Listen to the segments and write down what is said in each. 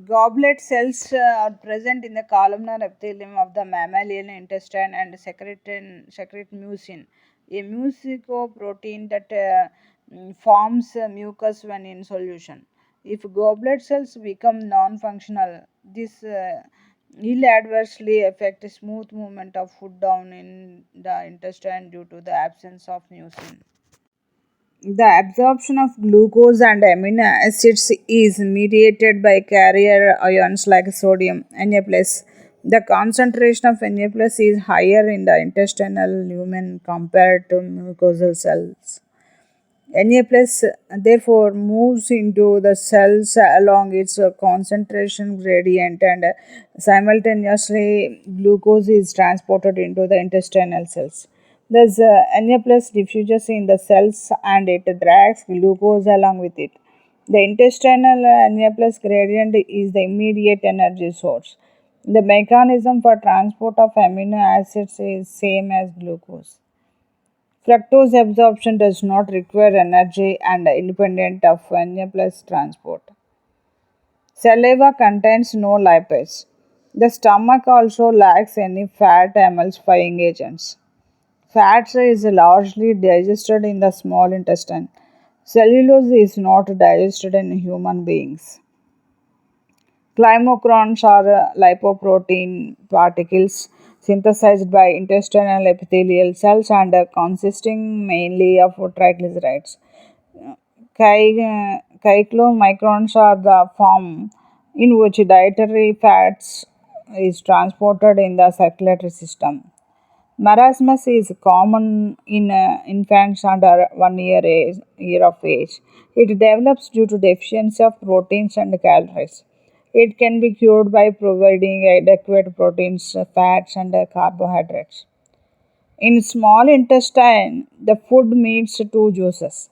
Goblet cells are present in the columnar epithelium of the mammalian intestine and secrete mucin, a mucoprotein that forms mucus when in solution. If goblet cells become non-functional, this will adversely affect smooth movement of food down in the intestine due to the absence of mucin. The absorption of glucose and amino acids is mediated by carrier ions like sodium Na+. The concentration of Na+ is higher in the intestinal lumen compared to mucosal cells. Na+ therefore moves into the cells along its concentration gradient, and simultaneously glucose is transported into the intestinal cells. Thus, Na+ diffuses in the cells and it drags glucose along with it. The intestinal Na+ gradient is the immediate energy source. The mechanism for transport of amino acids is same as glucose. Fructose absorption does not require energy and independent of Na plus transport. Saliva contains no lipase. The stomach also lacks any fat emulsifying agents. Fats is largely digested in the small intestine. Cellulose is not digested in human beings. Climacrons are lipoprotein particles synthesized by intestinal epithelial cells and consisting mainly of triglycerides. Chylomicrons are the form in which dietary fats is transported in the circulatory system. Marasmus is common in infants under 1 year of age. It develops due to deficiency of proteins and calories. It can be cured by providing adequate proteins, fats, and carbohydrates. In small intestine, the food meets two juices,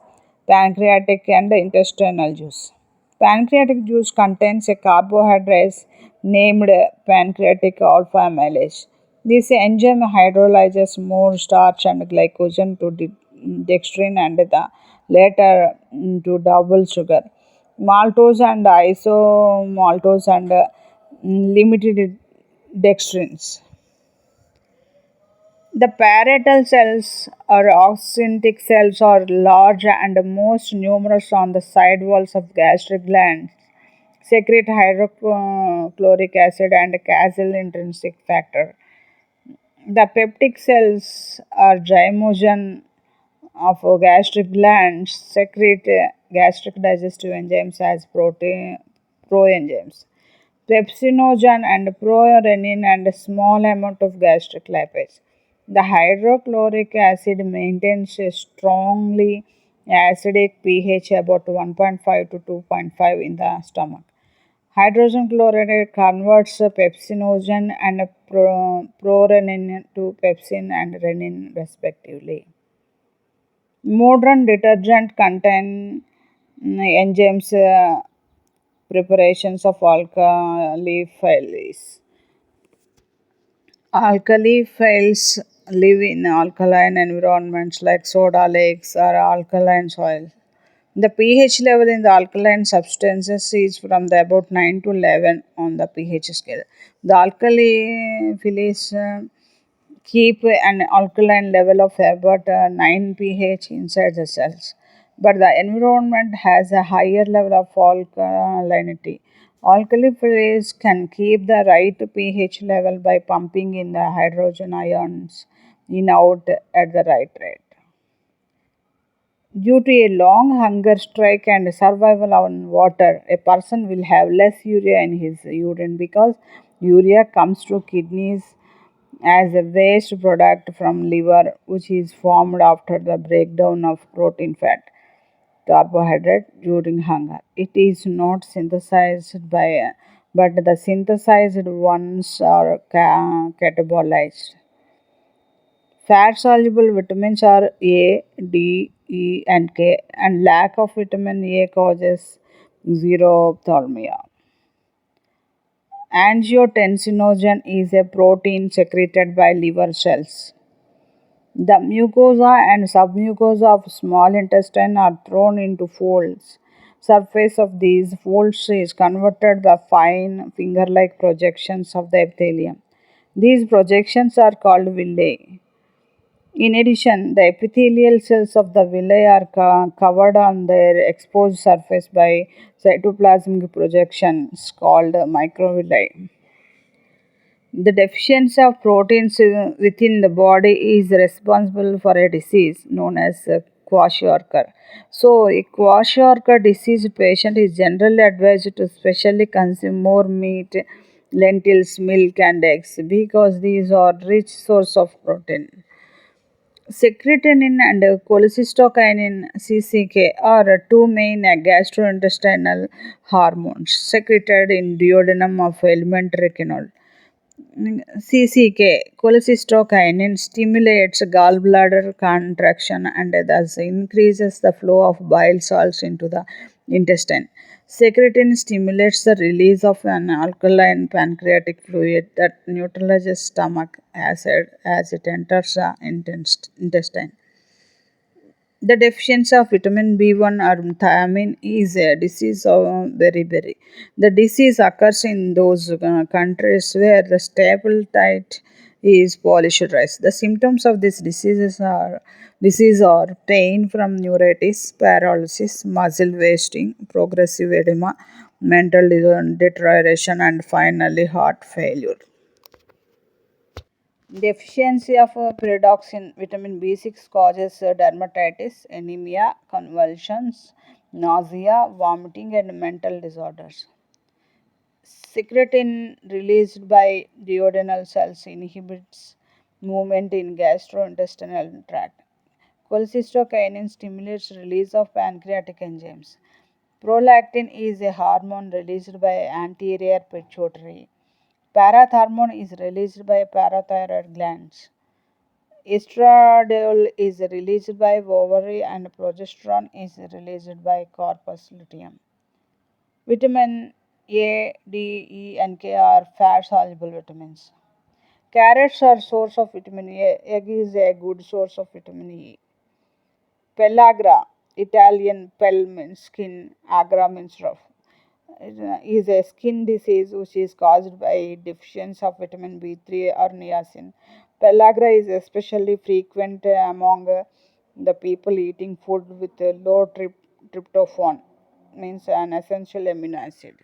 pancreatic and intestinal juice. Pancreatic juice contains a carbohydrate named pancreatic alpha amylase. This enzyme hydrolyzes more starch and glycogen to dextrin and the later to double sugar. Maltose and isomaltose and limited dextrins. The parietal cells or oxyntic cells are large and most numerous on the side walls of gastric glands. Secrete hydrochloric acid and caseal intrinsic factor. The peptic cells are zymogen of gastric glands secrete gastric digestive enzymes as protein proenzymes. Pepsinogen and prorenin and a small amount of gastric lipase. The hydrochloric acid maintains a strongly acidic pH about 1.5 to 2.5 in the stomach. Hydrogen chloride converts pepsinogen and prorenin to pepsin and renin respectively. Modern detergent contain enzymes preparations of alkali phyllis. Alkali phylls live in alkaline environments like soda lakes or alkaline soil. The pH level in the alkaline substances is from the about 9 to 11 on the pH scale. The alkali phyllis keep an alkaline level of about 9 pH inside the cells, but the environment has a higher level of alkalinity. Alkali phase can keep the right pH level by pumping in the hydrogen ions in out at the right rate. Due to a long hunger strike and survival on water, a person will have less urea in his urine because urea comes to kidneys as a waste product from liver, which is formed after the breakdown of protein, fat, carbohydrate during hunger. It is not synthesized by, but the synthesized ones are catabolized. Fat soluble vitamins are A, D, E, and K, and lack of vitamin A causes xerophthalmia. Angiotensinogen is a protein secreted by liver cells. The mucosa and submucosa of small intestine are thrown into folds. surface of these folds is converted by fine finger like projections of the epithelium. These projections are called villi. In addition, the epithelial cells of the villi are covered on their exposed surface by cytoplasmic projections called microvilli. The deficiency of proteins within the body is responsible for a disease known as kwashiorkor. So, a kwashiorkor disease patient is generally advised to specially consume more meat, lentils, milk, and eggs because these are rich source of protein. Secretin and cholecystokinin (CCK) are two main gastrointestinal hormones secreted in duodenum of elementary canal. CCK, cholecystokinin, stimulates gallbladder contraction and thus increases the flow of bile salts into the intestine. Secretin stimulates the release of an alkaline pancreatic fluid that neutralizes stomach acid as it enters the intestine. The deficiency of vitamin B1 or thiamine is a disease of beriberi. The disease occurs in those countries where the staple diet is polished rice. The symptoms of this disease are pain from neuritis, paralysis, muscle wasting, progressive edema, mental deterioration, and finally heart failure. Deficiency of pyridoxine vitamin B6 causes dermatitis, anemia, convulsions, nausea, vomiting, and mental disorders. Secretin released by duodenal cells inhibits movement in gastrointestinal tract. Cholecystokinin stimulates release of pancreatic enzymes. Prolactin is a hormone released by anterior pituitary. Parathormone is released by parathyroid glands. Estradiol is released by ovary and progesterone is released by corpus luteum. Vitamin A, D, E, and K are fat soluble vitamins. Carrots are source of vitamin A. Egg is a good source of vitamin E. Pellagra, Italian pel means skin, agra means rough, is a skin disease which is caused by deficiency of vitamin B3 or niacin. Pellagra is especially frequent among the people eating food with low tryptophan, means an essential amino acid.